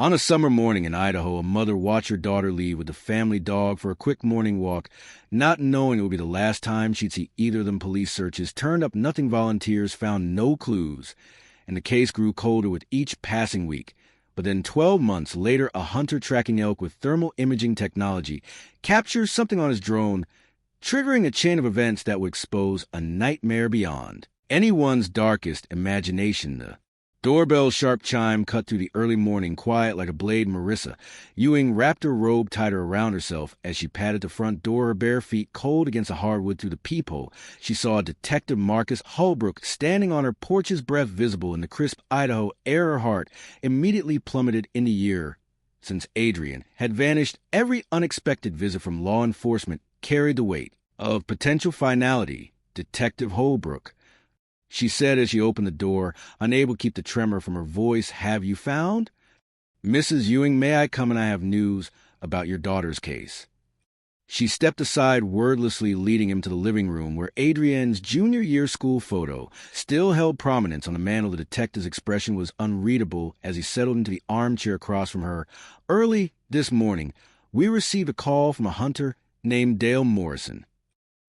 On a summer morning in Idaho, a mother watched her daughter leave with the family dog for a quick morning walk, not knowing it would be the last time she'd see either of them. Police searches turned up nothing. Volunteers found no clues, and the case grew colder with each passing week. But then 12 months later, a hunter tracking elk with thermal imaging technology captures something on his drone, triggering a chain of events that would expose a nightmare beyond anyone's darkest imagination. The doorbell's sharp chime cut through the early morning quiet like a blade. Marissa Ewing wrapped her robe tighter around herself as she patted the front door, her bare feet cold against the hardwood. Through the peephole, she saw Detective Marcus Holbrook standing on her porch, his breath visible in the crisp Idaho air. Her heart immediately plummeted. In the year since Adrian had vanished, every unexpected visit from law enforcement carried the weight of potential finality. Detective Holbrook, she said as she opened the door, unable to keep the tremor from her voice. Have you found? Mrs. Ewing, may I come in? I have news about your daughter's case. She stepped aside wordlessly, leading him to the living room where Adrienne's junior year school photo still held prominence on the mantel. The detective's expression was unreadable as he settled into the armchair across from her. Early this morning, we received a call from a hunter named Dale Morrison.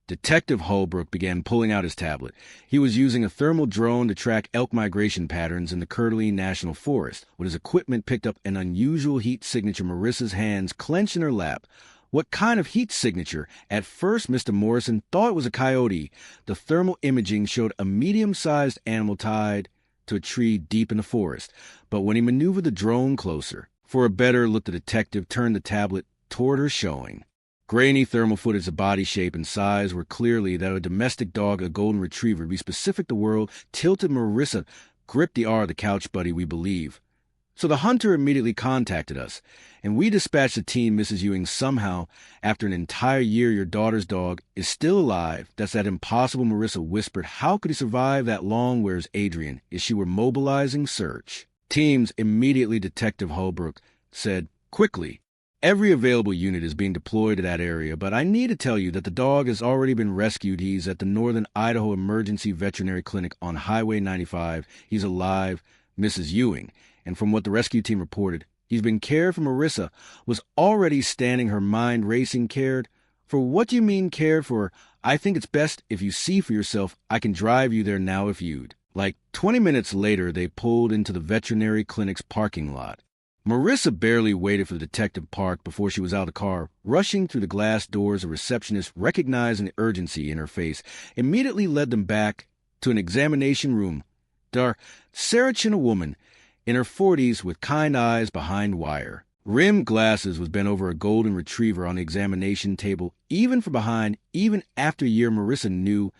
Detective Holbrook began pulling out his tablet. He was using a thermal drone to track elk migration patterns in the Kirtland National Forest. With his equipment picked up an unusual heat signature. Marissa's hands clenched in her lap. What kind of heat signature? At first, Mr. Morrison thought it was a coyote. The thermal imaging showed a medium-sized animal tied to a tree deep in the forest. But when he maneuvered the drone closer for a better look, the detective turned the tablet toward her, showing grainy thermal footage. The body shape and size were clearly that of a domestic dog, a golden retriever. To be specific, the world tilted. Marissa gripped the arm of the couch. Buddy, we believe. So the hunter immediately contacted us, and we dispatched a team. Mrs. Ewing, somehow, after an entire year, your daughter's dog is still alive. That's that impossible. Marissa whispered. How could he survive that long? Where's Adrian? If she were mobilizing search teams immediately, Detective Holbrook said quickly. Every available unit is being deployed to that area, but I need to tell you that the dog has already been rescued. He's at the Northern Idaho Emergency Veterinary Clinic on Highway 95. He's alive, Mrs. Ewing. And from what the rescue team reported, he's been cared for. Marissa was already standing, her mind racing. Cared for? What do you mean cared for? I think it's best if you see for yourself. I can drive you there now if you'd like. 20 minutes later, they pulled into the veterinary clinic's parking lot. Marissa barely waited for the detective parked before she was out of the car. Rushing through the glass doors, a receptionist, recognizing the urgency in her face, immediately led them back to an examination room. Saracen, a woman in her 40s with kind eyes behind wire rimmed glasses, was bent over a golden retriever on the examination table. Even from behind, even after a year, Marissa knew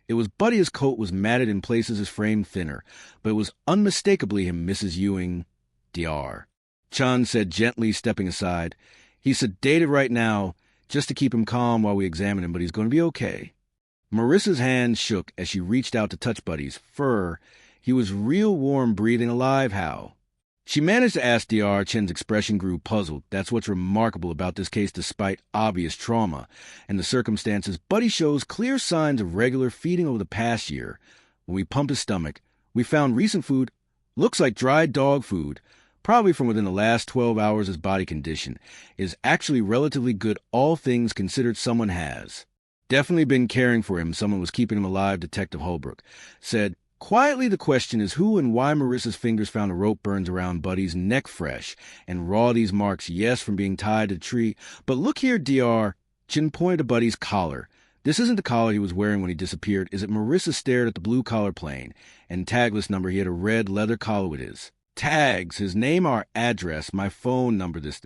it was Buddy. His coat was matted in places, his frame thinner, but it was unmistakably him. Mrs. Ewing, Dr. Chan said gently, stepping aside. He's sedated right now, just to keep him calm while we examine him, but he's going to be okay. Marissa's hand shook as she reached out to touch Buddy's fur. He was real warm, breathing, alive. How? She managed to ask. Dr. Chen's expression grew puzzled. That's what's remarkable about this case. Despite obvious trauma and the circumstances, Buddy shows clear signs of regular feeding over the past year. When we pumped his stomach, we found recent food. Looks like dried dog food. Probably from within the last 12 hours. His body condition is actually relatively good, all things considered. Someone has definitely been caring for him. Someone was keeping him alive, Detective Holbrook said quietly. The question is who and why. Marissa's fingers found the rope burns around Buddy's neck, fresh and raw. These marks, yes, from being tied to the tree. But look here, Dr. Chin pointed to Buddy's collar. This isn't the collar he was wearing when he disappeared, is it? Marissa stared at the blue collar plane and tagless number. He had a red leather collar with his tags, his name, our address, my phone number. This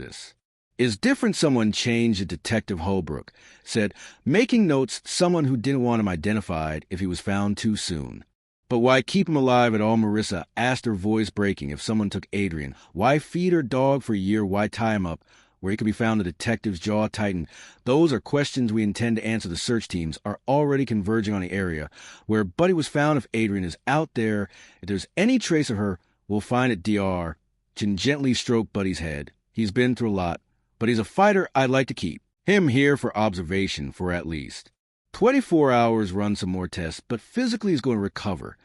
is different. Someone changed it, Detective Holbrook said, making notes. Someone who didn't want him identified if he was found too soon. But why keep him alive at all? Marissa asked, her voice breaking. If someone took Adrian, why feed her dog for a year? Why tie him up where he could be found? The detective's jaw tightened. Those are questions we intend to answer. The search teams are already converging on the area where Buddy was found. If Adrian is out there, if there's any trace of her, we'll find it. Dr. Chin gently stroked Buddy's head. He's been through a lot, but he's a fighter. I'd like to keep him here for observation for at least 24 hours, run some more tests, but physically he's going to recover.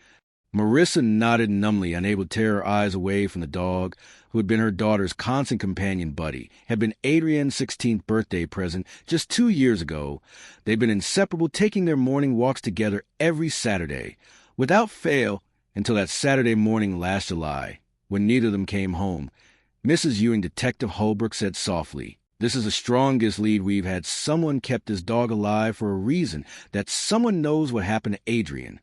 Marissa nodded numbly, unable to tear her eyes away from the dog, who had been her daughter's constant companion buddy, had been Adrienne's 16th birthday present just 2 years ago. They'd been inseparable, taking their morning walks together every Saturday, without fail, until that Saturday morning last July, when neither of them came home. Mrs. Ewing, Detective Holbrook, said softly, "This is the strongest lead we've had. Someone kept this dog alive for a reason. That someone knows what happened to Adrienne."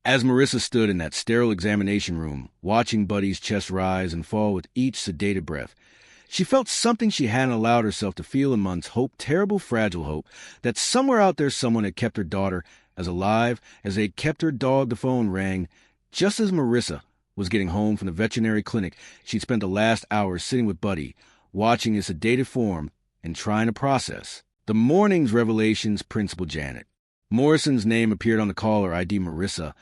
As Marissa stood in that sterile examination room, watching Buddy's chest rise and fall with each sedated breath, she felt something she hadn't allowed herself to feel in months: hope, terrible, fragile hope, that somewhere out there someone had kept her daughter as alive as they'd kept her dog. The phone rang just as Marissa was getting home from the veterinary clinic. She'd spent the last hours sitting with Buddy, watching his sedated form and trying to process the morning's revelations. Principal Janet Morrison's name appeared on the caller ID. "Marissa,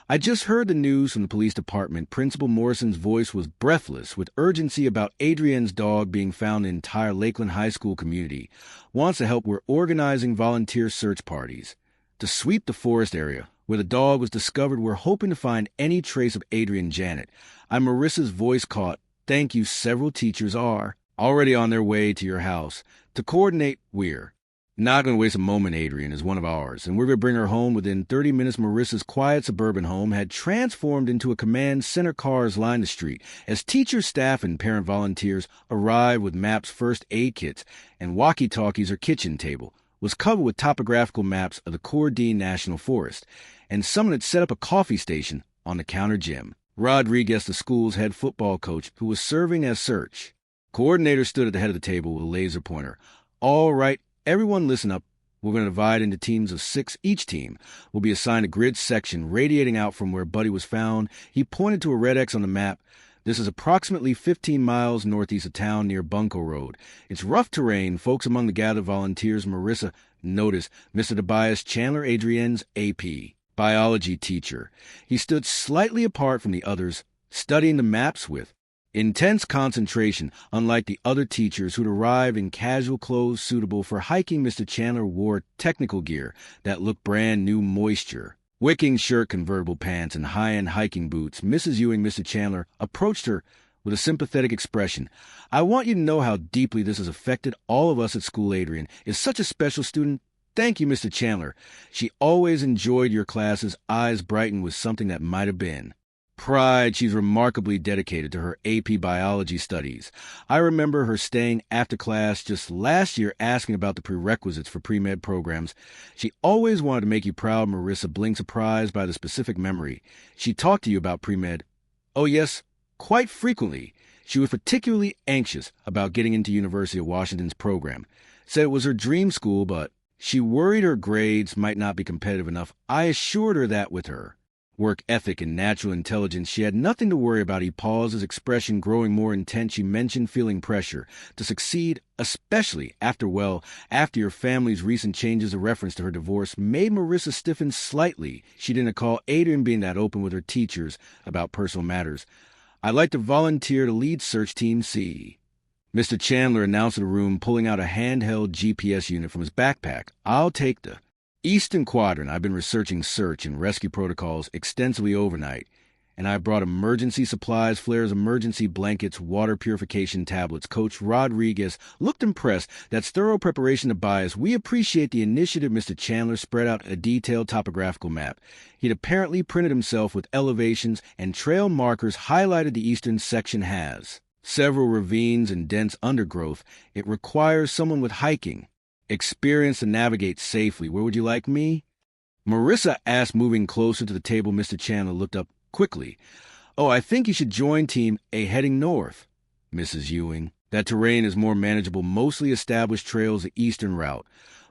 I just heard the news from the police department." Principal Morrison's voice was breathless with urgency about Adrienne's dog being found. The entire Lakeland High School community wants to help. We're organizing volunteer search parties to sweep the forest area where the dog was discovered. We're hoping to find any trace of Adrienne. Janet, Marissa's voice caught. "Thank you. Several teachers are already on their way to your house to coordinate. We're not going to waste a moment. Adrienne is one of ours, and we're going to bring her home within 30 minutes. Marissa's quiet suburban home had transformed into a command center. Cars lined the street as teachers, staff, and parent volunteers arrived with maps, first aid kits, and walkie-talkies. Her kitchen table was covered with topographical maps of the Cordine National Forest, and someone had set up a coffee station on the counter. Jim Rodriguez, the school's head football coach, who was serving as search coordinator, stood at the head of the table with a laser pointer. "All right, everyone listen up. We're going to divide into teams of 6. Each team will be assigned a grid section radiating out from where Buddy was found." He pointed to a red X on the map. "This is approximately 15 miles northeast of town near Bunko Road. It's rough terrain." Folks among the gathered volunteers, Marissa noticed Mr. Tobias Chandler, Adrienne's AP biology teacher. He stood slightly apart from the others, studying the maps with intense concentration. Unlike the other teachers who'd arrived in casual clothes suitable for hiking, Mr. Chandler wore technical gear that looked brand new: moisture wicking shirt, convertible pants, and high-end hiking boots. Mrs. Ewing, Mr. Chandler, approached her with a sympathetic expression. "I want you to know how deeply this has affected all of us at school. Adrienne is such a special student." "Thank you, Mr. Chandler. She always enjoyed your classes." Eyes brightened with something that might have been pride. "She's remarkably dedicated to her AP biology studies. I remember her staying after class just last year asking about the prerequisites for pre-med programs. She always wanted to make you proud." Marissa blinked, surprised by the specific memory. "She talked to you about pre-med?" "Oh, yes, quite frequently. She was particularly anxious about getting into University of Washington's program. Said it was her dream school, but she worried her grades might not be competitive enough. I assured her that with her work ethic and natural intelligence, she had nothing to worry about." He paused, his expression growing more intense. "She mentioned feeling pressure to succeed, especially after your family's recent changes." A reference to her divorce made Marissa stiffen slightly. She didn't recall Adrienne being that open with her teachers about personal matters. "I'd like to volunteer to lead search team C." Mr. Chandler announced in the room, pulling out a handheld GPS unit from his backpack. "I'll take the Eastern Quadrant. I've been researching search and rescue protocols extensively overnight, and I brought emergency supplies, flares, emergency blankets, water purification tablets." Coach Rodriguez looked impressed. "That's thorough preparation to bias. We appreciate the initiative." Mr. Chandler spread out a detailed topographical map. He'd apparently printed himself with elevations and trail markers. Highlighted the eastern section has several ravines and dense undergrowth. It requires someone with hiking experience to navigate safely. "Where would you like me?" Marissa asked, moving closer to the table. Mr. Chandler looked up quickly. "Oh, I think you should join Team A heading north, Mrs. Ewing. That terrain is more manageable, mostly established trails. The eastern route,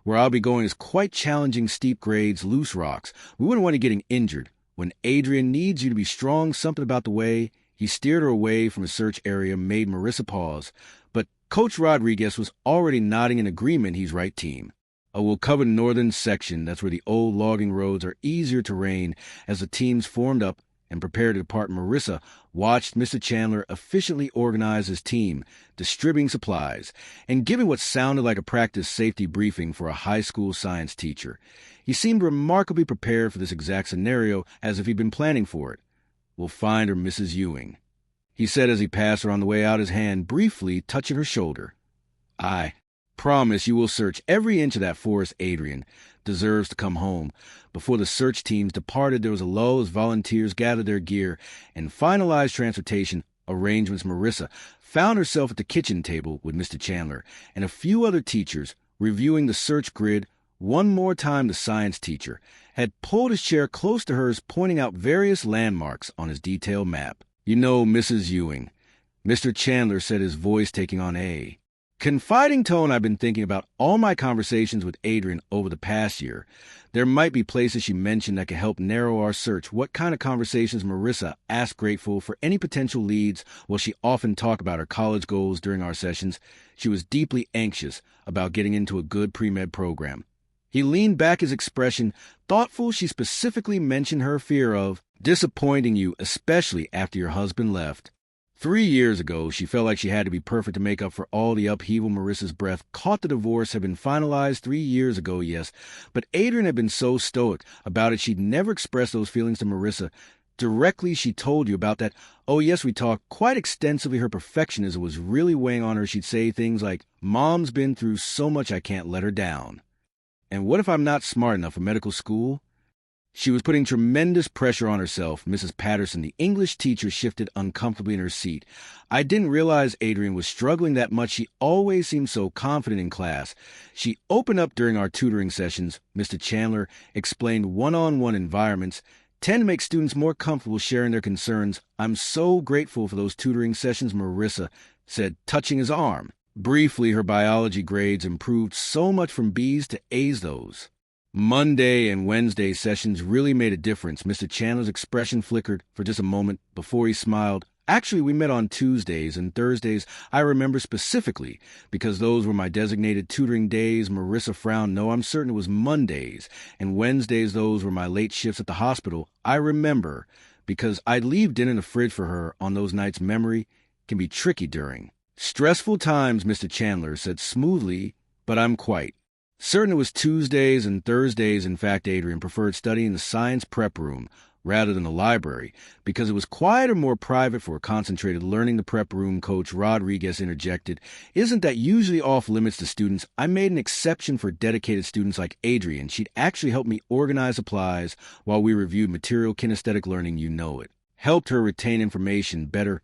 where I'll be going, is quite challenging: steep grades, loose rocks. We wouldn't want you getting injured. When Adrienne needs you to be strong." Something about the way he steered her away from a search area made Marissa pause, but Coach Rodriguez was already nodding in agreement. "He's right, team. We'll cover the northern section. That's where the old logging roads are easier terrain." As the teams formed up and prepared to depart, Marissa watched Mr. Chandler efficiently organize his team, distributing supplies, and giving what sounded like a practice safety briefing for a high school science teacher. He seemed remarkably prepared for this exact scenario, as if he'd been planning for it. we'll find her Mrs. Ewing," he said as he passed her on the way out, his hand briefly touching her shoulder. "I promise you will search every inch of that forest. Adrian deserves to come home." Before the search teams departed, there was a lull as volunteers gathered their gear and finalized transportation arrangements. Marissa found herself at the kitchen table with Mr. Chandler and a few other teachers, reviewing the search grid. One more time, the science teacher had pulled his chair close to hers, pointing out various landmarks on his detailed map. "You know, Mrs. Ewing," Mr. Chandler said, his voice taking on a confiding tone, "I've been thinking about all my conversations with Adrian over the past year. There might be places she mentioned that could help narrow our search." What kind of conversations? Marissa asked, grateful for any potential leads. Well, she often talked about her college goals during our sessions. She was deeply anxious about getting into a good pre-med program. He leaned back, his expression thoughtful. "She specifically mentioned her fear of disappointing you, especially after your husband left. 3 years ago, she felt like she had to be perfect to make up for all the upheaval." Marissa's breath caught. The divorce had been finalized 3 years ago, yes, but Adrian had been so stoic about it. She'd never expressed those feelings to Marissa directly. "She told you about that?" "Oh, yes, we talked quite extensively." Her perfectionism was really weighing on her. She'd say things like, "Mom's been through so much, I can't let her down. And what if I'm not smart enough for medical school?" She was putting tremendous pressure on herself. Mrs. Patterson, the English teacher, shifted uncomfortably in her seat. "I didn't realize Adrian was struggling that much. She always seemed so confident in class. She opened up during our tutoring sessions." Mr. Chandler explained, "One-on-one environments tend to make students more comfortable sharing their concerns." "I'm so grateful for those tutoring sessions," Marissa said, touching his arm. Briefly, her biology grades improved so much from B's to A's. Those Monday and Wednesday sessions really made a difference. Mr. Chandler's expression flickered for just a moment before he smiled. "Actually, we met on Tuesdays and Thursdays. I remember specifically because those were my designated tutoring days." Marissa frowned. "No, I'm certain it was Mondays and Wednesdays. Those were my late shifts at the hospital. I remember because I'd leave dinner in the fridge for her on those nights. Memory can be tricky during stressful times," Mr. Chandler said smoothly, "but I'm quite certain it was Tuesdays and Thursdays. In fact, Adrian preferred studying in the science prep room rather than the library because it was quieter, more private for concentrated learning." The prep room coach, Rodriguez, interjected, "Isn't that usually off limits to students? I made an exception for dedicated students like Adrian. She'd actually help me organize supplies while we reviewed material. Kinesthetic learning, you know it, helped her retain information better."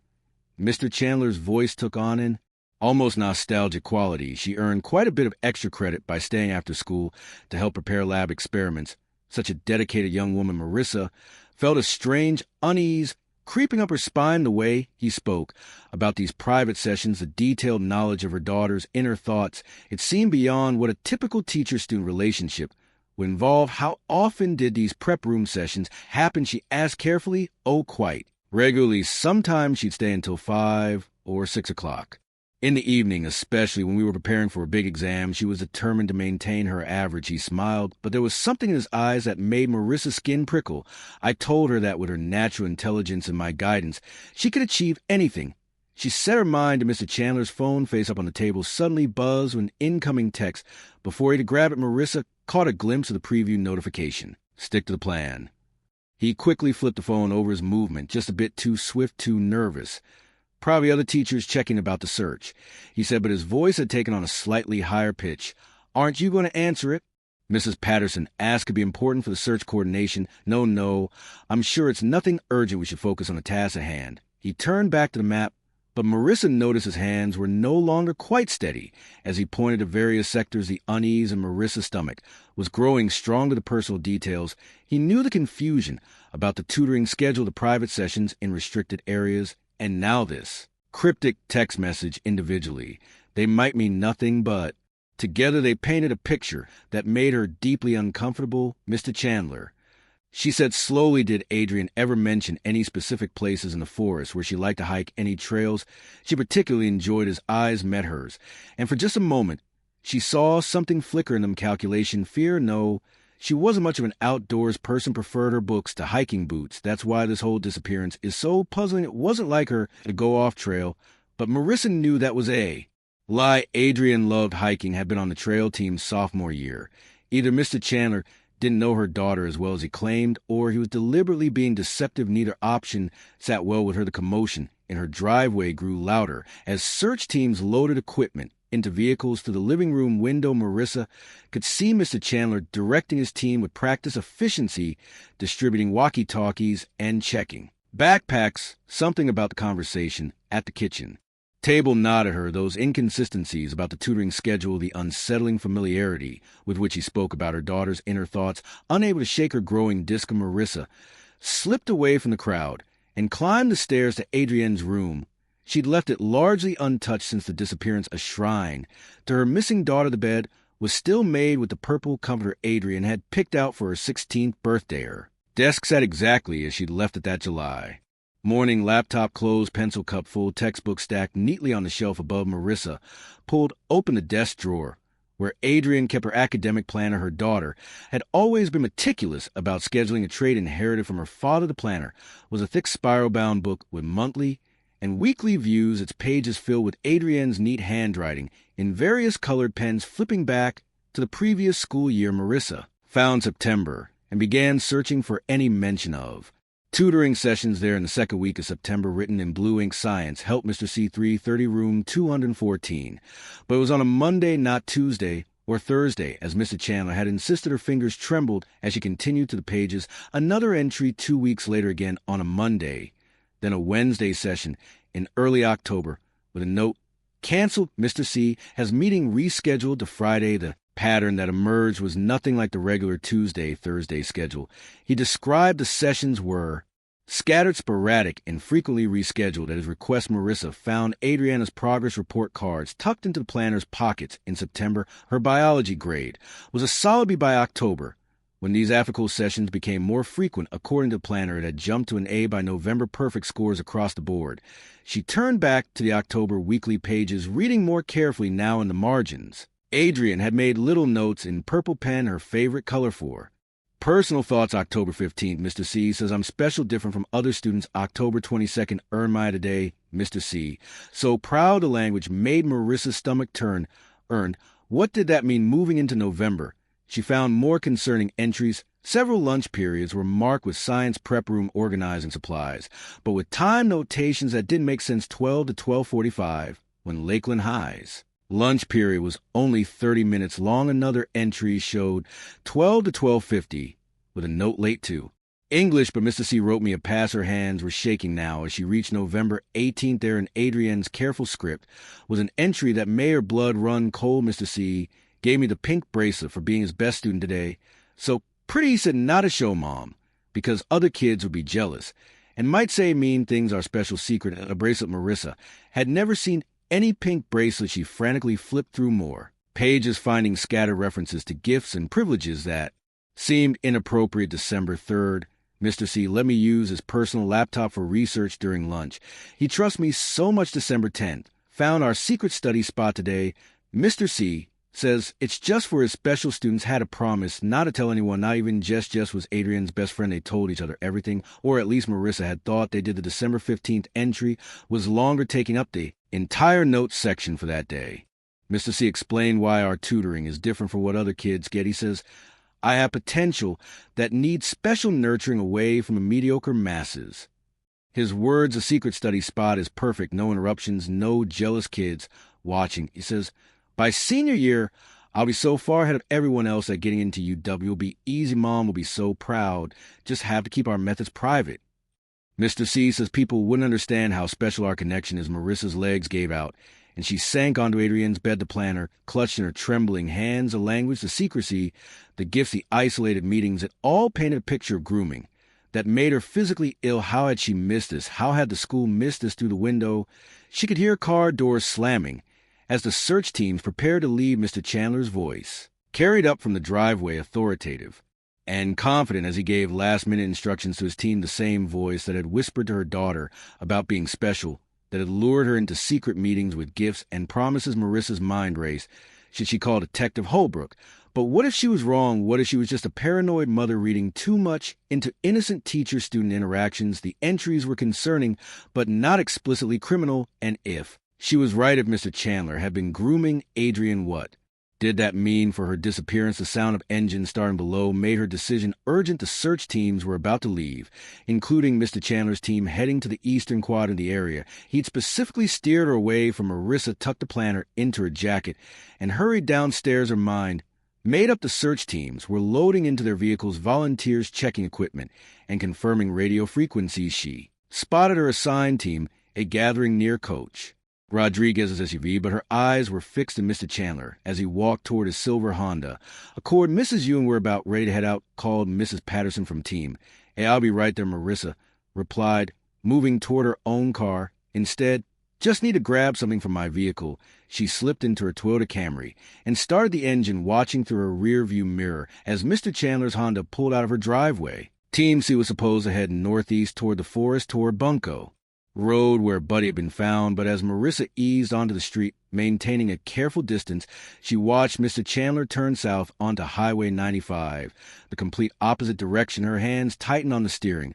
Mr. Chandler's voice took on an almost nostalgic quality. "She earned quite a bit of extra credit by staying after school to help prepare lab experiments." Such a dedicated young woman. Marissa felt a strange unease creeping up her spine the way he spoke about these private sessions, the detailed knowledge of her daughter's inner thoughts. It seemed beyond what a typical teacher-student relationship would involve. "How often did these prep room sessions happen?" she asked carefully. "Oh, quite regularly. Sometimes she'd stay until 5 or 6 o'clock. In the evening, especially when we were preparing for a big exam. She was determined to maintain her average." He smiled, but there was something in his eyes that made Marissa's skin prickle. "I told her that with her natural intelligence and my guidance, she could achieve anything." She set her mind to Mr. Chandler's phone face up on the table suddenly buzzed with an incoming text. Before he could grab it, Marissa caught a glimpse of the preview notification. "Stick to the plan." He quickly flipped the phone over, his movement just a bit too swift, too nervous. "Probably other teachers checking about the search," he said, but his voice had taken on a slightly higher pitch. "Aren't you going to answer it?" Mrs. Patterson asked. "Could be important for the search coordination." No, I'm sure it's nothing urgent. We should focus on the task at hand." He turned back to the map, but Marissa noticed his hands were no longer quite steady as he pointed to various sectors. The unease in Marissa's stomach was growing stronger. The personal details. He knew the confusion about the tutoring schedule, the private sessions in restricted areas, and now this cryptic text message individually. They might mean nothing, but together they painted a picture that made her deeply uncomfortable. "Mr. Chandler," she said slowly, "did Adrian ever mention any specific places in the forest where she liked to hike? Any trails she particularly enjoyed?" His eyes met hers, and for just a moment she saw something flicker in them. Calculation, fear? No. She wasn't much of an outdoors person, preferred her books to hiking boots. That's why this whole disappearance is so puzzling. It wasn't like her to go off trail, but Marissa knew that was a lie. Adrian loved hiking, had been on the trail team sophomore year. Either Mr. Chandler didn't know her daughter as well as he claimed, or he was deliberately being deceptive. Neither option sat well with her. The commotion in her driveway grew louder as search teams loaded equipment into vehicles. Through the living room window, Marissa could see Mr. Chandler directing his team with practice efficiency, distributing walkie-talkies and checking backpacks. Something about the conversation at the kitchen table nodded her. Those inconsistencies about the tutoring schedule, the unsettling familiarity with which he spoke about her daughter's inner thoughts. Unable to shake her growing disc of Marissa slipped away from the crowd and climbed the stairs to Adrienne's room. She'd left it largely untouched since the disappearance. A shrine to her missing daughter, the bed was still made with the purple comforter Adrienne had picked out for her 16th birthday. Her desk sat exactly as she'd left it that July morning. Laptop closed, pencil cup full, textbook stacked neatly on the shelf above. Marissa pulled open the desk drawer where Adrienne kept her academic planner. Her daughter had always been meticulous about scheduling. A trait inherited from her father, the planner, was a thick spiral-bound book with monthly and weekly views, its pages filled with Adrienne's neat handwriting in various colored pens. Flipping back to the previous school year, Marissa found September and began searching for any mention of tutoring sessions there in the second week of September. Written in blue ink, science, help Mr. C, 330 room 214. But it was on a Monday, not Tuesday or Thursday, as Mr. Chandler had insisted. Her fingers trembled as she continued to the pages. Another entry 2 weeks later, again on a Monday. Then a Wednesday session in early October with a note, canceled. Mr. C has meeting rescheduled to Friday. The pattern that emerged was nothing like the regular Tuesday-Thursday schedule. He described the sessions were scattered, sporadic, and frequently rescheduled. At his request, Marissa found Adriana's progress report cards tucked into the planner's pockets. In September, her biology grade was a solid B by October. When these after-school sessions became more frequent, according to the planner, it had jumped to an A by November, perfect scores across the board. She turned back to the October weekly pages, reading more carefully now in the margins. Adrienne had made little notes in purple pen, her favorite color for personal thoughts. October 15th, Mr. C says, I'm special, different from other students. October 22nd, earn my today, Mr. C. So proud the language made Marissa's stomach turn. Earned. What did that mean moving into November? She found more concerning entries. Several lunch periods were marked with science prep room organizing supplies, but with time notations that didn't make sense. 12 to 12:45 when Lakeland High's lunch period was only 30 minutes long. Another entry showed 12 to 12:50 with a note, late to English, but Mr. C wrote me a pass. Her hands were shaking now as she reached November 18th. There in Adrienne's careful script was an entry that made her blood run cold. Mr. C gave me the pink bracelet for being his best student today. So pretty, he said, not a show, Mom, because other kids would be jealous and might say mean things. Our special secret, a bracelet. Marissa had never seen any pink bracelet. She frantically flipped through more pages, finding scattered references to gifts and privileges that seemed inappropriate. December 3rd, Mr. C let me use his personal laptop for research during lunch. He trusts me so much. December 10th, found our secret study spot today. Mr. C says it's just for his special students. Had a promise not to tell anyone, not even Jess. Jess was Adrienne's best friend. They told each other everything, or at least Marissa had thought they did. The December 15th entry was longer, taking up the entire notes section for that day. Mr. C explained why our tutoring is different from what other kids get. He says, I have potential that needs special nurturing away from the mediocre masses. His words, a secret study spot is perfect. No interruptions, no jealous kids watching. He says, by senior year, I'll be so far ahead of everyone else that getting into UW will be easy. Mom will be so proud. Just have to keep our methods private. Mr. C says people wouldn't understand how special our connection is. Marissa's legs gave out, and she sank onto Adrienne's bed. The planner clutched in her trembling hands. The language, the secrecy, the gifts, the isolated meetings, it all painted a picture of grooming that made her physically ill. How had she missed this? How had the school missed this? Through the window, she could hear car doors slamming as the search teams prepared to leave. Mr. Chandler's voice carried up from the driveway, authoritative and confident as he gave last-minute instructions to his team. The same voice that had whispered to her daughter about being special, that had lured her into secret meetings with gifts and promises. Marissa's mind raced. Should she call Detective Holbrook? But what if she was wrong? What if she was just a paranoid mother reading too much into innocent teacher-student interactions? The entries were concerning, but not explicitly criminal. And if she was right, if Mr. Chandler had been grooming Adrienne, what Did that mean for her disappearance, the sound of engines starting below made her decision urgent. The search teams were about to leave, including Mr. Chandler's team heading to the eastern quad in the area. He'd specifically steered her away from Marissa, tucked the planner into her jacket, and hurried downstairs. Her mind made up. The search teams were loading into their vehicles, volunteers checking equipment and confirming radio frequencies. She spotted her assigned team, a gathering near Coach Rodriguez's SUV, but her eyes were fixed on Mr. Chandler as he walked toward his silver Honda Accord. Mrs. Ewing were about ready to head out, called Mrs. Patterson from team. "Hey, I'll be right there," Marissa replied, moving toward her own car. Instead, "Just need to grab something from my vehicle." She slipped into her Toyota Camry and started the engine, watching through her rear-view mirror as Mr. Chandler's Honda pulled out of her driveway. Team C was supposed to head northeast toward the forest toward Bunko Road, where Buddy had been found, but as Marissa eased onto the street, maintaining a careful distance, she watched Mr. Chandler turn south onto Highway 95, the complete opposite direction. Her hands tightened on the steering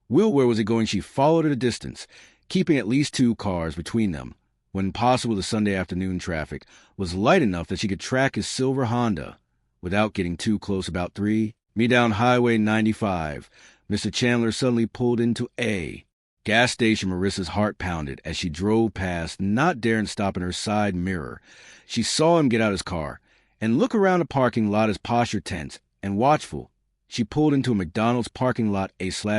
wheel. Where was he going? She followed at a distance, keeping at least 2 cars between them. When possible, the Sunday afternoon traffic was light enough that she could track his silver Honda without getting too close. About 3 mi down Highway 95, Mr. Chandler suddenly pulled into a gas station. Marissa's heart pounded as she drove past, not daring to stop. In her side mirror, she saw him get out his car and look around the parking lot, his posture tense and watchful. She pulled into a McDonald's parking lot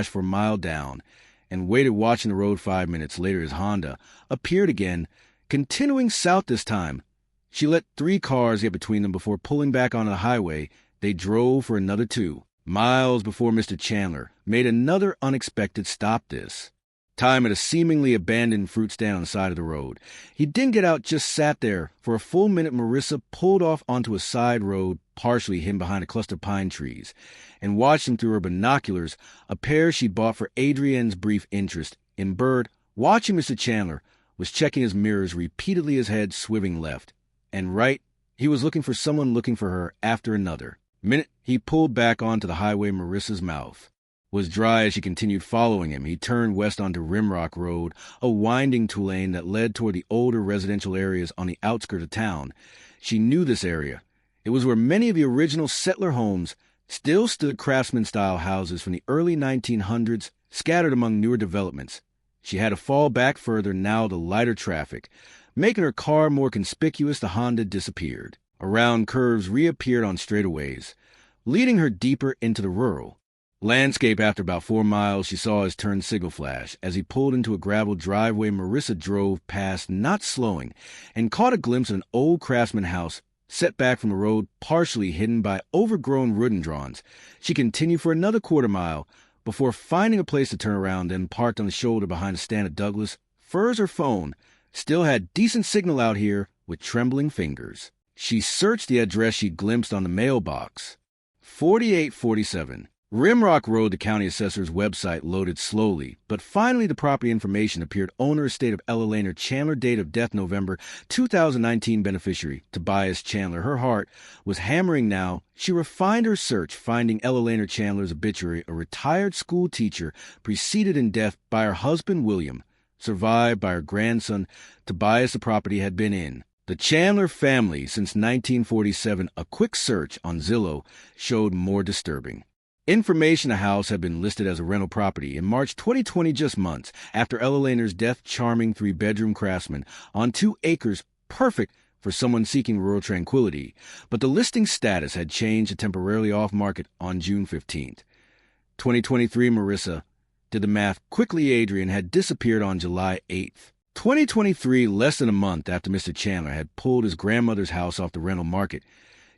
for a mile down and waited, watching the road. 5 minutes later, his Honda appeared again, continuing south this time. She let 3 cars get between them before pulling back onto the highway. They drove for another 2 miles before Mr. Chandler made another unexpected stop, this time at a seemingly abandoned fruit stand on the side of the road. He didn't get out, just sat there for a full minute. Marissa pulled off onto a side road, partially hidden behind a cluster of pine trees, and watched him through her binoculars, a pair she'd bought for Adrienne's brief interest in bird. Watching Mr. Chandler was checking his mirrors repeatedly, his head swerving left and right. He was looking for someone, looking for her. After another minute, he pulled back onto the highway. Marissa's mouth was dry as she continued following him. He turned west onto Rimrock Road, a winding two-lane that led toward the older residential areas on the outskirts of town. She knew this area. It was where many of the original settler homes still stood, craftsman-style houses from the early 1900s, scattered among newer developments. She had to fall back further now, the lighter traffic making her car more conspicuous. The Honda disappeared around curves, reappeared on straightaways, leading her deeper into the rural landscape. After about 4 miles, she saw his turn signal flash as he pulled into a gravel driveway. Marissa drove past, not slowing, and caught a glimpse of an old craftsman house set back from the road, partially hidden by overgrown rhododendrons. She continued for another 1/4 mile before finding a place to turn around, then parked on the shoulder behind a stand of Douglas firs. Her phone still had decent signal out here. With trembling fingers, she searched the address she'd glimpsed on the mailbox. 4847 Rimrock Road. The county assessor's website loaded slowly, but finally the property information appeared. Owner, estate of Ella Laner Chandler, date of death November 2019, beneficiary Tobias Chandler. Her heart was hammering now. She refined her search, finding Ella Laner Chandler's obituary, a retired school teacher, preceded in death by her husband William, survived by her grandson Tobias. The property had been in the Chandler family since 1947. A quick search on Zillow showed more disturbing information. The house had been listed as a rental property in March 2020, just months after Ella Laner's death. Charming 3-bedroom craftsman on 2 acres, perfect for someone seeking rural tranquility. But the listing status had changed to temporarily off-market on June 15th, 2023. Marissa did the math quickly. Adrienne had disappeared on July 8th, 2023, less than a month after Mr. Chandler had pulled his grandmother's house off the rental market.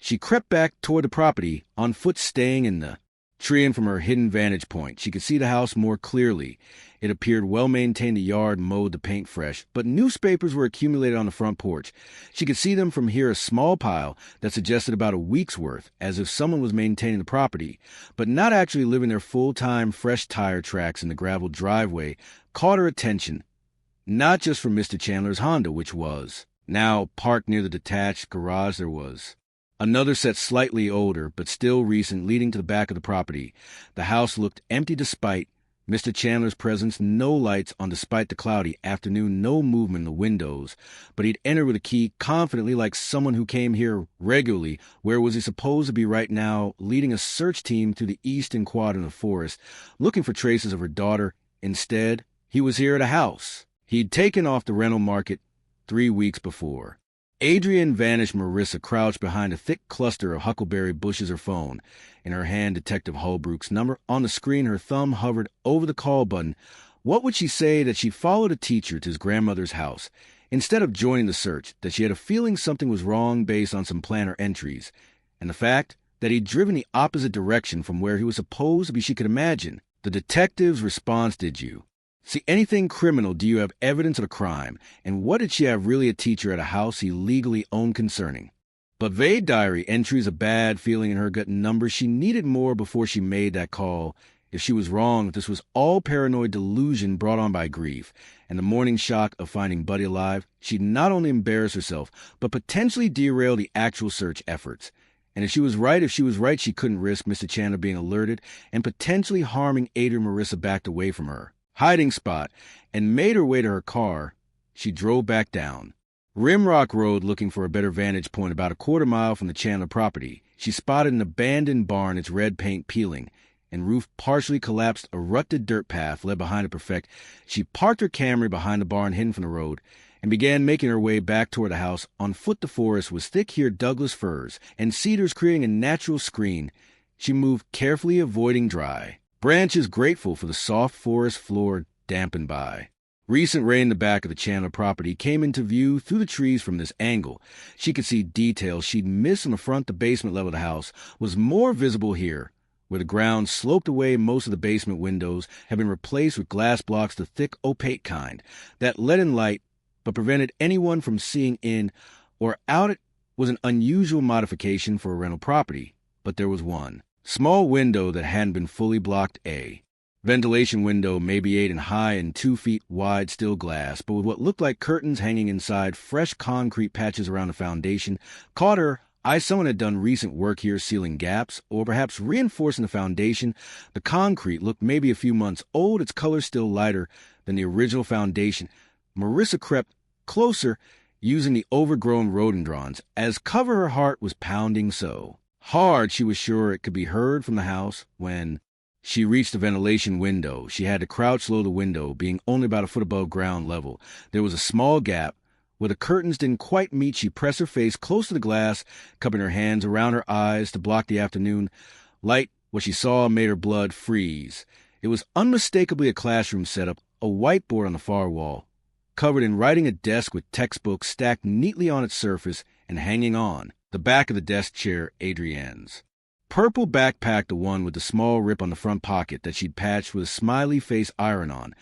She crept back toward the property on foot, staying in the tree, and from her hidden vantage point, she could see the house more clearly. It appeared well-maintained, the yard mowed, the paint fresh, but newspapers were accumulated on the front porch. She could see them from here, a small pile that suggested about a week's worth, as if someone was maintaining the property, but not actually living there full-time. Fresh tire tracks in the gravel driveway caught her attention, not just for Mr. Chandler's Honda, which was now parked near the detached garage. There was another set, slightly older, but still recent, leading to the back of the property. The house looked empty despite Mr. Chandler's presence, no lights on despite the cloudy afternoon, no movement in the windows. But he'd enter with a key confidently like someone who came here regularly. Where was he supposed to be right now, leading a search team through the eastern quadrant of the forest, looking for traces of her daughter? Instead, he was here at a house he'd taken off the rental market 3 weeks before. Adrienne vanished. Marissa crouched behind a thick cluster of huckleberry bushes, her phone in her hand, Detective Holbrook's number on the screen. Her thumb hovered over the call button. What would she say? That she followed a teacher to his grandmother's house instead of joining the search, that she had a feeling something was wrong based on some planner entries, and the fact that he'd driven the opposite direction from where he was supposed to be. She could imagine the detective's response. Did you see anything criminal? Do you have evidence of a crime? And what did she have really a teacher at a house he legally owned concerning? But vague diary entries, a bad feeling in her gut, numbers. She needed more before she made that call. If she was wrong, if this was all paranoid delusion brought on by grief and the morning shock of finding Buddy alive, she'd not only embarrass herself, but potentially derail the actual search efforts. And if she was right, she couldn't risk Mr. Chandler being alerted and potentially harming Adrienne. Marissa backed away from her hiding spot and made her way to her car. She drove back down Rimrock Road, looking for a better vantage point. About a quarter mile from the Chandler property, she spotted an abandoned barn, its red paint peeling and roof partially collapsed. A rutted dirt path led behind it. Perfect. She parked her Camry behind the barn, hidden from the road, and began making her way back toward the house. On foot, the forest was thick here, Douglas firs and cedars creating a natural screen. She moved carefully, avoiding dry branches, grateful for the soft forest floor dampened by recent rain. The back of the Chandler property came into view through the trees. From this angle, she could see details she'd missed on the front. The basement level of the house was more visible here, where the ground sloped away. Most of the basement windows had been replaced with glass blocks, the thick, opaque kind that let in light but prevented anyone from seeing in or out. It was an unusual modification for a rental property, but there was one small window that hadn't been fully blocked. A ventilation window, maybe 8 and high and 2 feet wide, still glass, but with what looked like curtains hanging inside. Fresh concrete patches around the foundation caught her eye. Someone had done recent work here, sealing gaps or perhaps reinforcing the foundation. The concrete looked maybe a few months old, its color still lighter than the original foundation. Marissa crept closer, using the overgrown rhododendrons as cover. Her heart was pounding so hard she was sure it could be heard from the house. When she reached the ventilation window, she had to crouch low. The window being only about a foot above ground level, there was a small gap where the curtains didn't quite meet. She pressed her face close to the glass, cupping her hands around her eyes to block the afternoon light. What she saw made her blood freeze. It was unmistakably a classroom setup, a whiteboard on the far wall, covered in writing, a desk with textbooks stacked neatly on its surface, and hanging on the back of the desk chair, Adrienne's purple backpack, the one with the small rip on the front pocket that she'd patched with a smiley face iron on,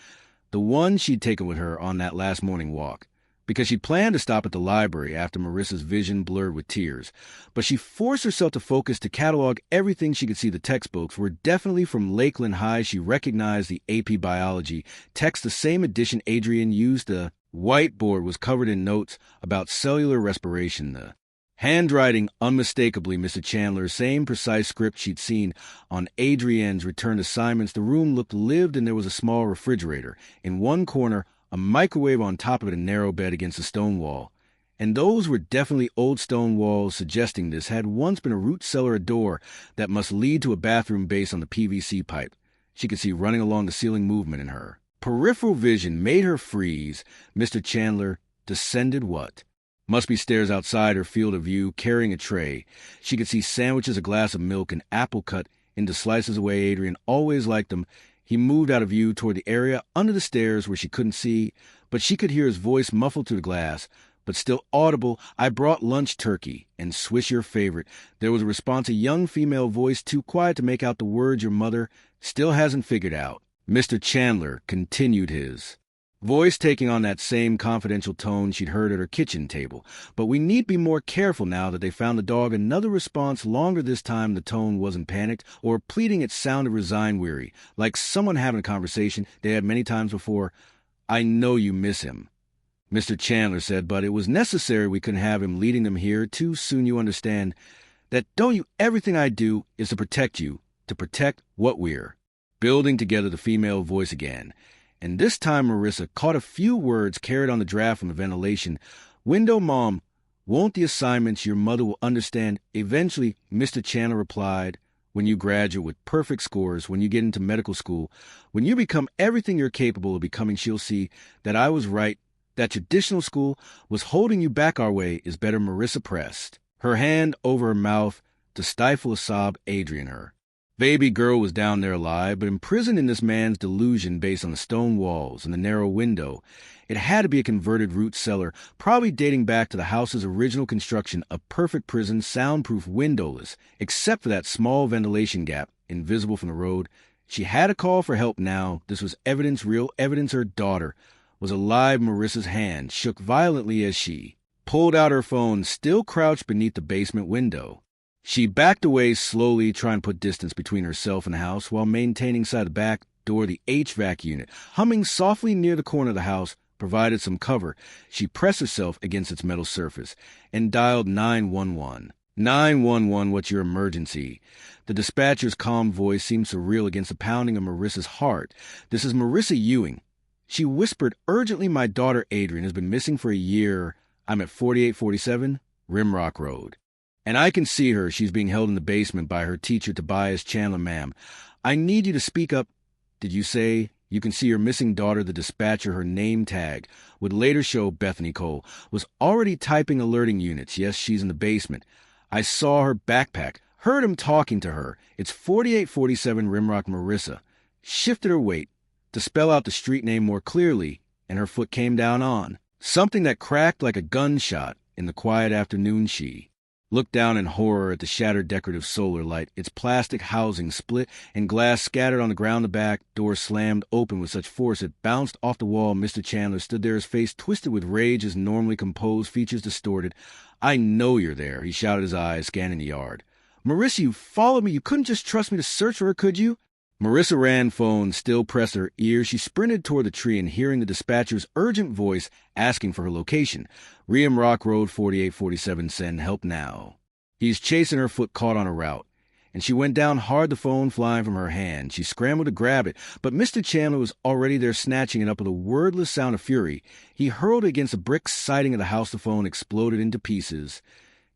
the one she'd taken with her on that last morning walk, because she planned to stop at the library after Marissa's vision blurred with tears. But she forced herself to focus, to catalog everything she could see. The textbooks were definitely from Lakeland High. She recognized the AP Biology text, the same edition Adrienne used. The whiteboard was covered in notes about cellular respiration. The handwriting, unmistakably Mr. Chandler's, same precise script she'd seen on Adrienne's returned assignments. The room looked lived, and there was a small refrigerator in one corner, a microwave on top of it, a narrow bed against a stone wall. And those were definitely old stone walls, suggesting this had once been a root cellar, a door that must lead to a bathroom based on the PVC pipe. She could see running along the ceiling movement in her peripheral vision made her freeze. Mr. Chandler descended what must be stairs outside her field of view, carrying a tray. She could see sandwiches, a glass of milk, an apple cut into slices the way Adrienne always liked them. He moved out of view toward the area under the stairs where she couldn't see, but she could hear his voice muffled through the glass, but still audible. I brought lunch turkey and Swiss, your favorite. There was a response, a young female voice, too quiet to make out the words your mother still hasn't figured out. Mr. Chandler continued, his voice taking on that same confidential tone she'd heard at her kitchen table. But we need be more careful now that they found the dog. Another response, longer this time. The tone wasn't panicked or pleading. It sounded resigned, weary, like someone having a conversation they had many times before. I know you miss him, Mr. Chandler said, but it was necessary. We couldn't have him leading them here too soon. You understand that, don't you? Everything I do is to protect you, to protect what we're building together the female voice again. And this time Marissa caught a few words carried on the draft from the ventilation. "Window mom, won't the assignments your mother will understand eventually," Mr. Chandler replied. "When you graduate with perfect scores, when you get into medical school, when you become everything you're capable of becoming, she'll see that I was right. That traditional school was holding you back our way is better." Marissa pressed her hand over her mouth to stifle a sob Adrian her. Baby girl was down there alive, but imprisoned in this man's delusion based on the stone walls and the narrow window. It had to be a converted root cellar, probably dating back to the house's original construction, a perfect prison, soundproof, windowless, except for that small ventilation gap, invisible from the road. She had to call for help now. This was evidence, real evidence. Her daughter was alive. Marissa's hand shook violently as she pulled out her phone, still crouched beneath the basement window. She backed away slowly, trying to put distance between herself and the house, while maintaining inside the back door the HVAC unit, humming softly near the corner of the house, provided some cover. She pressed herself against its metal surface and dialed 911. 911, what's your emergency? The dispatcher's calm voice seemed surreal against the pounding of Marissa's heart. This is Marissa Ewing. She whispered urgently, "My daughter Adrian has been missing for a year. I'm at 4847 Rimrock Road. And I can see her. She's being held in the basement by her teacher, Tobias Chandler, ma'am. I need you to speak up." "Did you say you can see your missing daughter?" The dispatcher, her name tag would later show Bethany Cole, was already typing alerting units. "Yes, she's in the basement. I saw her backpack. Heard him talking to her. It's 4847 Rimrock." Marissa shifted her weight to spell out the street name more clearly, and her foot came down on something that cracked like a gunshot in the quiet afternoon. She looked down in horror at the shattered decorative solar light, its plastic housing split and glass scattered on the ground. The back door slammed open with such force it bounced off the wall. Mr. Chandler stood there, his face twisted with rage, his normally composed features distorted. "I know you're there," he shouted, his eyes scanning the yard. "Marissa, you followed me. You couldn't just trust me to search for her, could you?" Marissa ran, phone still pressed to her ear. She sprinted toward the tree and, hearing the dispatcher's urgent voice asking for her location. "Rimrock Road, 4847, send help now." He's chasing her, foot caught on a route. And she went down hard, the phone flying from her hand. She scrambled to grab it, but Mr. Chandler was already there, snatching it up with a wordless sound of fury. He hurled it against the brick siding of the house. The phone exploded into pieces.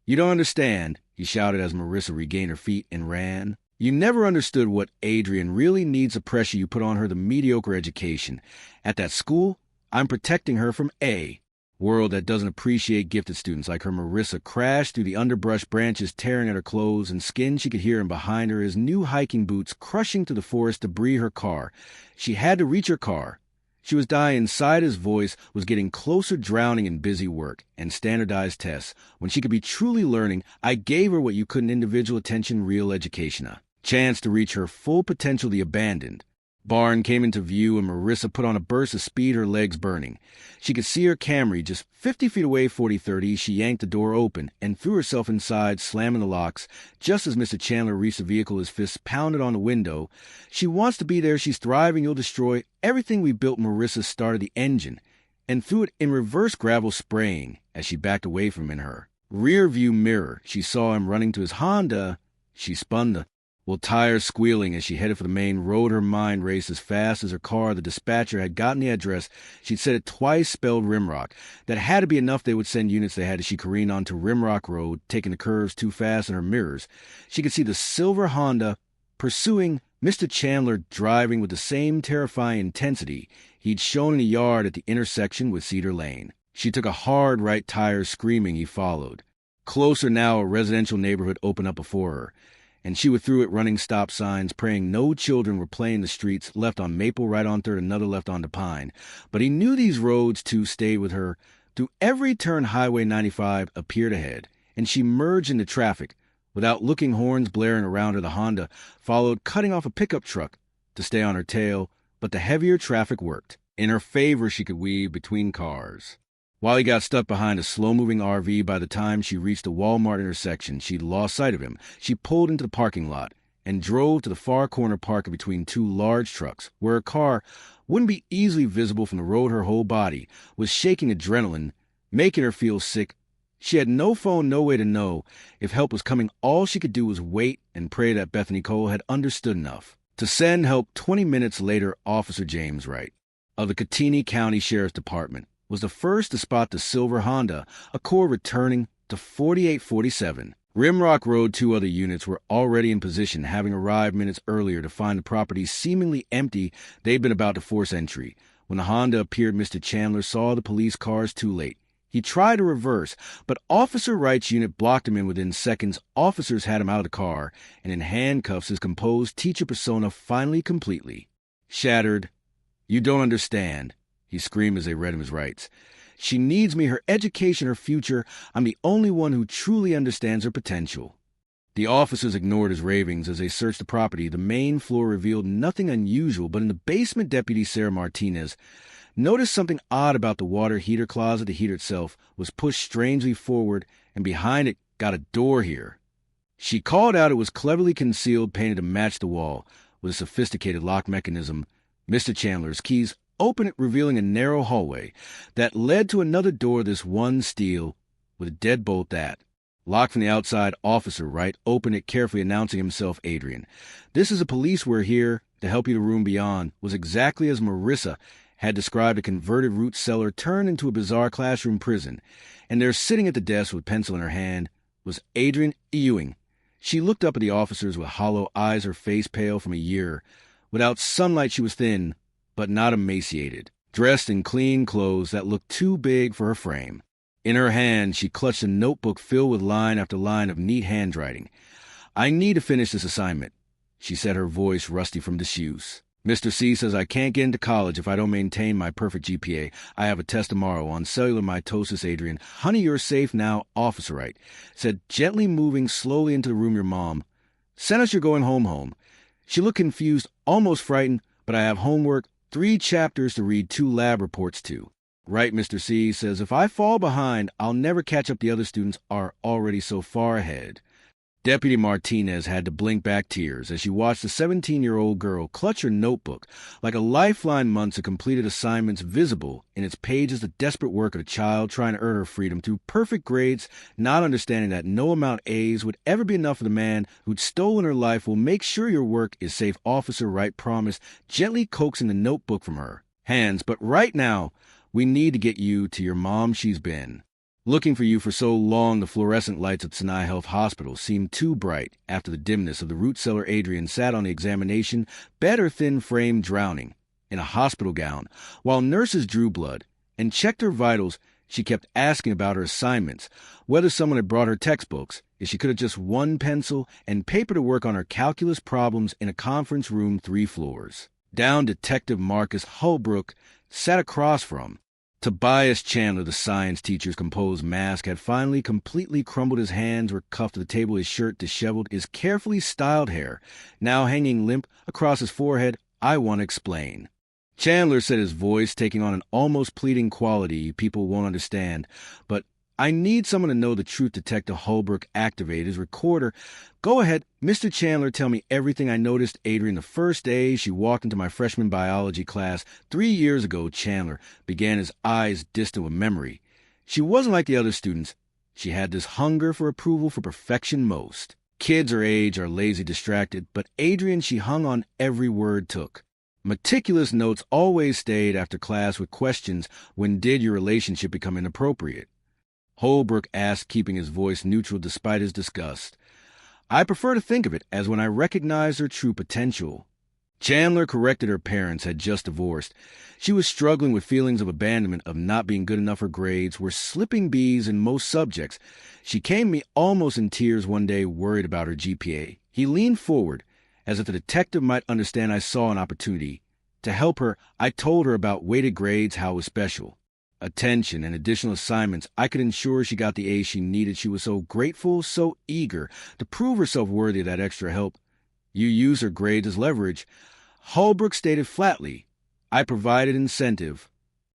"You don't understand," he shouted as Marissa regained her feet and ran. "You never understood what Adrian really needs, the pressure you put on her, the mediocre education. At that school, I'm protecting her from a world that doesn't appreciate gifted students like her." Marissa crashed through the underbrush, branches tearing at her clothes and skin. She could hear him behind her, his new hiking boots crushing through the forest debris. Her car. She had to reach her car. She was dying inside. His voice was getting closer, drowning in busy work and standardized tests. When she could be truly learning, I gave her what you couldn't, individual attention, real education. A chance to reach her full potential. The abandoned barn came into view, and Marissa put on a burst of speed, her legs burning. She could see her Camry just 50 feet away, 40-30. She yanked the door open and threw herself inside, slamming the locks. Just as Mr. Chandler reached the vehicle, his fists pounded on the window. "She wants to be there. She's thriving. You'll destroy everything we built." Marissa started the engine and threw it in reverse, gravel spraying as she backed away from him. In her rear view mirror, she saw him running to his Honda. She spun the tires squealing as she headed for the main road. Her mind raced as fast as her car. The dispatcher had gotten the address. She'd said it twice, spelled Rimrock. That had to be enough. They would send units. They had as she careened onto Rimrock Road, taking the curves too fast in her mirrors. She could see the silver Honda pursuing Mr. Chandler, driving with the same terrifying intensity he'd shown in the yard at the intersection with Cedar Lane. She took a hard right tire, screaming. He followed. Closer now, a residential neighborhood opened up before her, and she went through it, running stop signs, praying no children were playing the streets. Left on Maple, right on 3rd, another left onto Pine. But he knew these roads, too, stayed with her. Through every turn, Highway 95 appeared ahead, and she merged into traffic. Without looking, horns blaring around her, the Honda followed, cutting off a pickup truck to stay on her tail. But the heavier traffic worked in her favor. She could weave between cars. While he got stuck behind a slow-moving RV, by the time she reached the Walmart intersection, she'd lost sight of him. She pulled into the parking lot and drove to the far corner, parking between two large trucks, where her car wouldn't be easily visible from the road. Her whole body was shaking, adrenaline making her feel sick. She had no phone, no way to know if help was coming. All she could do was wait and pray that Bethany Cole had understood enough To send help 20 minutes later, Officer James Wright of the Katini County Sheriff's Department was the first to spot the silver Honda Accord returning to 4847. Rimrock Road 2 other units were already in position, having arrived minutes earlier to find the property seemingly empty. They'd been about to force entry. When the Honda appeared, Mr. Chandler saw the police cars too late. He tried to reverse, but Officer Wright's unit blocked him in within seconds. Officers had him out of the car, and in handcuffs his composed teacher persona finally completely shattered. "You don't understand," he screamed as they read him his rights. "She needs me, her education, her future. I'm the only one who truly understands her potential." The officers ignored his ravings as they searched the property. The main floor revealed nothing unusual, but in the basement, Deputy Sarah Martinez noticed something odd about the water heater closet. The heater itself was pushed strangely forward, and behind it got a door here. She called out it was cleverly concealed, painted to match the wall, with a sophisticated lock mechanism. Mr. Chandler's keys opened it, revealing a narrow hallway that led to another door, this one steel, with a deadbolt that, locked from the outside. Officer Wright opened it carefully, announcing himself Adrian. "This is a police. We're here to help you. The room beyond was exactly as Marissa had described, a converted root cellar turned into a bizarre classroom prison. And there, sitting at the desk with pencil in her hand, was Adrian Ewing. She looked up at the officers with hollow eyes, her face pale from a year. Without sunlight, she was thin, but not emaciated, dressed in clean clothes that looked too big for her frame. In her hand, she clutched a notebook filled with line after line of neat handwriting. "I need to finish this assignment," she said, her voice rusty from disuse. "Mr. C says I can't get into college if I don't maintain my perfect GPA. I have a test tomorrow on cellular mitosis." "Adrian, honey, you're safe now," Officer Wright said, gently moving slowly into the room. "Your mom sent us. You're going home." She looked confused, almost frightened. "But I have homework, 3 chapters to read, 2 lab reports too." "Right, Mr. C says if I fall behind, I'll never catch up. The other students are already so far ahead." Deputy Martinez had to blink back tears as she watched the 17-year-old girl clutch her notebook like a lifeline. Months of completed assignments visible in its pages, the desperate work of a child trying to earn her freedom through perfect grades, not understanding that no amount of A's would ever be enough for the man who'd stolen her life. "Will make sure your work is safe," Officer Wright promised, gently coaxing the notebook from her hands. "But right now, we need to get you to your mom. She's been looking for you for so long." The fluorescent lights at Sinai Health Hospital seemed too bright after the dimness of the root cellar. Adrian sat on the examination bed, her thin frame drowning in a hospital gown. While nurses drew blood and checked her vitals, she kept asking about her assignments, whether someone had brought her textbooks, if she could have just one pencil and paper to work on her calculus problems. In a conference room 3 floors down, Detective Marcus Holbrook sat across from Tobias Chandler. The science teacher's composed mask had finally completely crumbled. His hands were cuffed to the table, his shirt disheveled, his carefully styled hair now hanging limp across his forehead. "I want to explain," Chandler said, his voice taking on an almost pleading quality people won't understand. "But I need someone to know the truth." Detective Holbrook activated his recorder. "Go ahead, Mr. Chandler, tell me everything." "I noticed Adrian the first day she walked into my freshman biology class 3 years ago," Chandler began, his eyes distant with memory. "She wasn't like the other students. She had this hunger for approval, for perfection. Most kids her age are lazy, distracted, but Adrian, she hung on every word, took meticulous notes, always stayed after class with questions. When did your relationship become inappropriate?" Holbrook asked, keeping his voice neutral despite his disgust. "I prefer to think of it as when I recognized her true potential." Chandler corrected. Her parents had just divorced. She was struggling with feelings of abandonment, of not being good enough. Her grades were slipping B's in most subjects. She came to me almost in tears one day, worried about her GPA. He leaned forward, as if the detective might understand. "I saw an opportunity to help her. I told her about weighted grades, how it was special. Attention and additional assignments. I could ensure she got the A she needed. She was so grateful, so eager to prove herself worthy of that extra help. You use her grades as leverage." Holbrook stated flatly, "I provided incentive."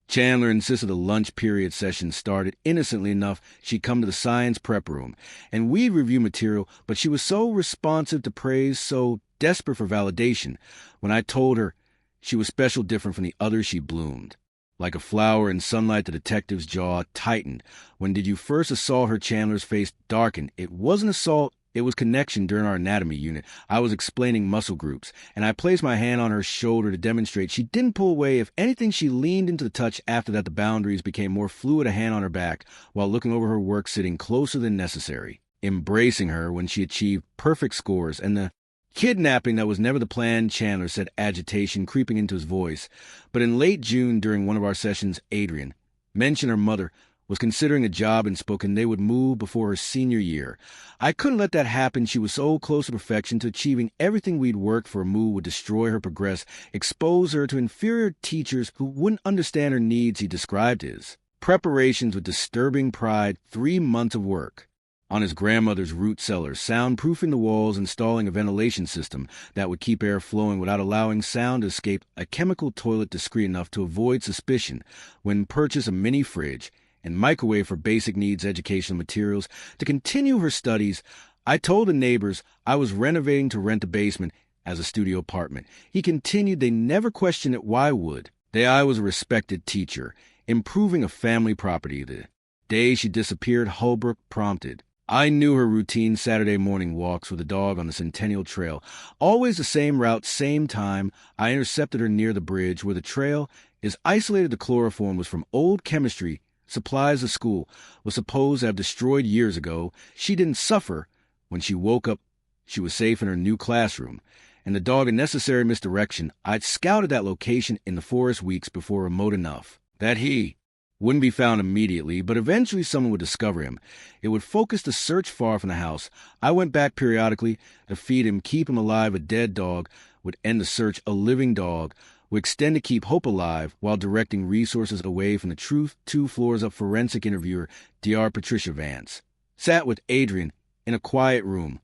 Chandler insisted the lunch period session started. Innocently enough, she'd come to the science prep room, and we'd review material, but she was so responsive to praise, so desperate for validation. When I told her she was special, different from the others, she bloomed. Like a flower in sunlight. The detective's jaw tightened. "When did you first assault her?" Chandler's face darkened. "It wasn't assault, It was connection during our anatomy unit. I was explaining muscle groups, and I placed my hand on her shoulder to demonstrate she didn't pull away. If anything, she leaned into the touch. After that, the boundaries became more fluid, a hand on her back, while looking over her work, sitting closer than necessary, embracing her when she achieved perfect scores, and the kidnapping that was never the plan, Chandler said, agitation creeping into his voice. But in late June, during one of our sessions, Adrian mentioned her mother was considering a job in Spokane. They would move before her senior year. I couldn't let that happen. She was so close to perfection, to achieving everything we'd worked for. A move would destroy her progress, expose her to inferior teachers who wouldn't understand her needs. He described his preparations with disturbing pride. 3 months of work on his grandmother's root cellar, soundproofing the walls, installing a ventilation system that would keep air flowing without allowing sound to escape, a chemical toilet discreet enough to avoid suspicion, when purchase a mini fridge and microwave for basic needs, educational materials. To continue her studies, I told the neighbors I was renovating to rent a basement as a studio apartment. He continued, they never questioned it. Why would they? I was a respected teacher, improving a family property. The day she disappeared, Holbrook prompted. I knew her routine: Saturday morning walks with a dog on the Centennial Trail. Always the same route, same time. I intercepted her near the bridge where the trail is isolated. The chloroform was from old chemistry supplies the school was supposed to have destroyed years ago. She didn't suffer. When she woke up, she was safe in her new classroom. And the dog, a necessary misdirection. I'd scouted that location in the forest weeks before, remote enough that he wouldn't be found immediately, but eventually someone would discover him. It would focus the search far from the house. I went back periodically to feed him, keep him alive. A dead dog would end the search. A living dog would extend to keep hope alive while directing resources away from the truth. 2 floors up, forensic interviewer Dr. Patricia Vance sat with Adrian in a quiet room,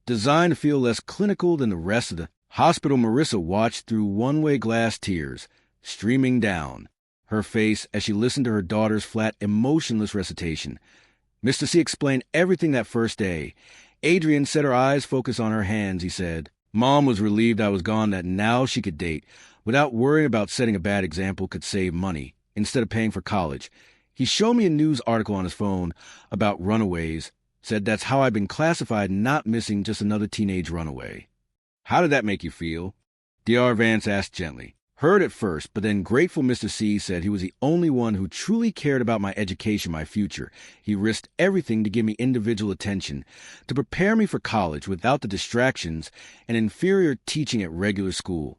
designed to feel less clinical than the rest of the hospital. Marissa watched through one-way glass, tears streaming down her face as she listened to her daughter's flat, emotionless recitation. Mr. C explained everything that first day. Adrian set her eyes focused on her hands. He said, Mom was relieved I was gone, that now she could date without worrying about setting a bad example, could save money instead of paying for college. He showed me a news article on his phone about runaways, said that's how I've been classified, not missing, just another teenage runaway. How did that make you feel? Dr. Vance asked gently. Hurt at first, but then grateful. Mr. C said he was the only one who truly cared about my education, my future. He risked everything to give me individual attention, to prepare me for college without the distractions and inferior teaching at regular school.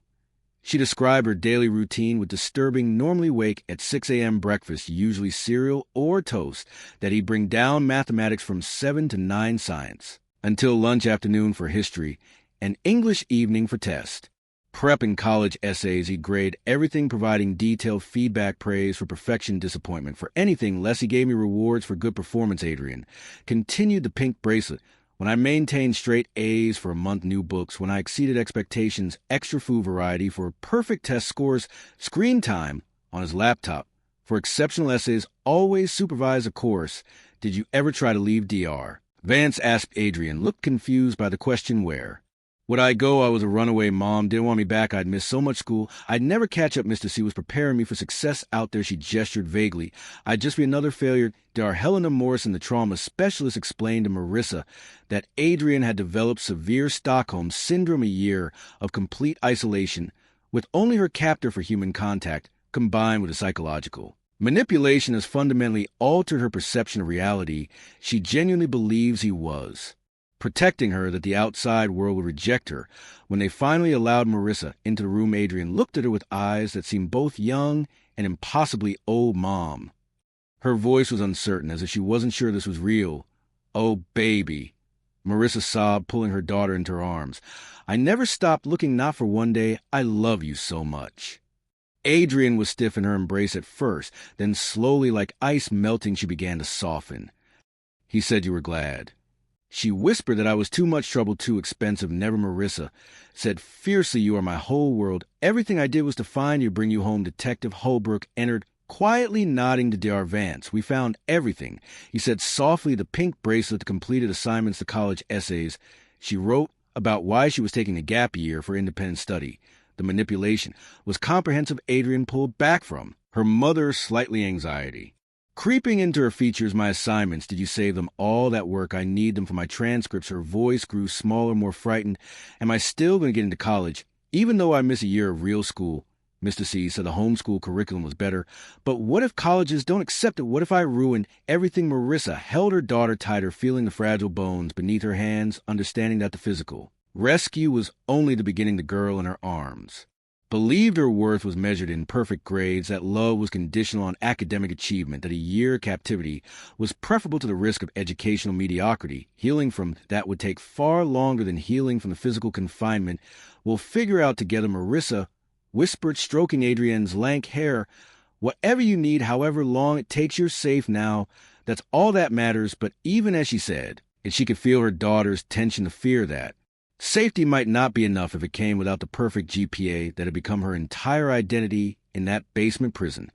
She described her daily routine with disturbing. Normally wake at 6 a.m. breakfast, usually cereal or toast, that he'd bring down mathematics from 7 to 9 science, until lunch afternoon for history, and English evening for test. Prepping college essays, he'd grade everything, providing detailed feedback, praise for perfection, disappointment for anything less. He gave me rewards for good performance. Adrian continued. The pink bracelet when I maintained straight A's for a month, new books when I exceeded expectations, extra food variety for perfect test scores, screen time on his laptop for exceptional essays, always supervise a course. Did you ever try to leave DR? Vance asked. Adrian looked confused by the question. Where would I go? I was a runaway. Mom didn't want me back. I'd missed so much school. I'd never catch up. Mr. C was preparing me for success out there. She gestured vaguely. I'd just be another failure. Dr. Helena Morrison, the trauma specialist, explained to Marissa that Adrian had developed severe Stockholm Syndrome, a year of complete isolation, with only her captor for human contact, combined with a psychological manipulation, has fundamentally altered her perception of reality. She genuinely believes he was protecting her, that the outside world would reject her. When they finally allowed Marissa into the room, Adrian looked at her with eyes that seemed both young and impossibly old. Mom. Her voice was uncertain, as if she wasn't sure this was real. Oh, baby. Marissa sobbed, pulling her daughter into her arms. I never stopped looking, not for one day. I love you so much. Adrian was stiff in her embrace at first, then slowly, like ice melting, she began to soften. He said you were glad. She whispered that I was too much trouble, too expensive. Never. Marissa said fiercely, you are my whole world. Everything I did was to find you, bring you home. Detective Holbrook entered, quietly nodding to Dr. Vance. We found everything, he said softly. The pink bracelet, the completed assignments, the college essays. She wrote about why she was taking a gap year for independent study. The manipulation was comprehensive. Adrian pulled back from her mother's slightly anxiety. Creeping into her features my assignments. Did you save them? All that work. I need them for my transcripts. Her voice grew smaller, more frightened. Am I still going to get into college? Even though I miss a year of real school. Mr. C said the homeschool curriculum was better. But what if colleges don't accept it? What if I ruined everything? Marissa held her daughter tighter, feeling the fragile bones beneath her hands, understanding that the physical rescue was only the beginning. The girl in her arms believed her worth was measured in perfect grades, that love was conditional on academic achievement, that a year of captivity was preferable to the risk of educational mediocrity. Healing from that would take far longer than healing from the physical confinement. We'll figure out together, Marissa whispered, stroking Adrienne's lank hair. Whatever you need, however long it takes, you're safe now. That's all that matters. But even as she said, and she could feel her daughter's tension, the fear that safety might not be enough if it came without the perfect GPA that had become her entire identity in that basement prison.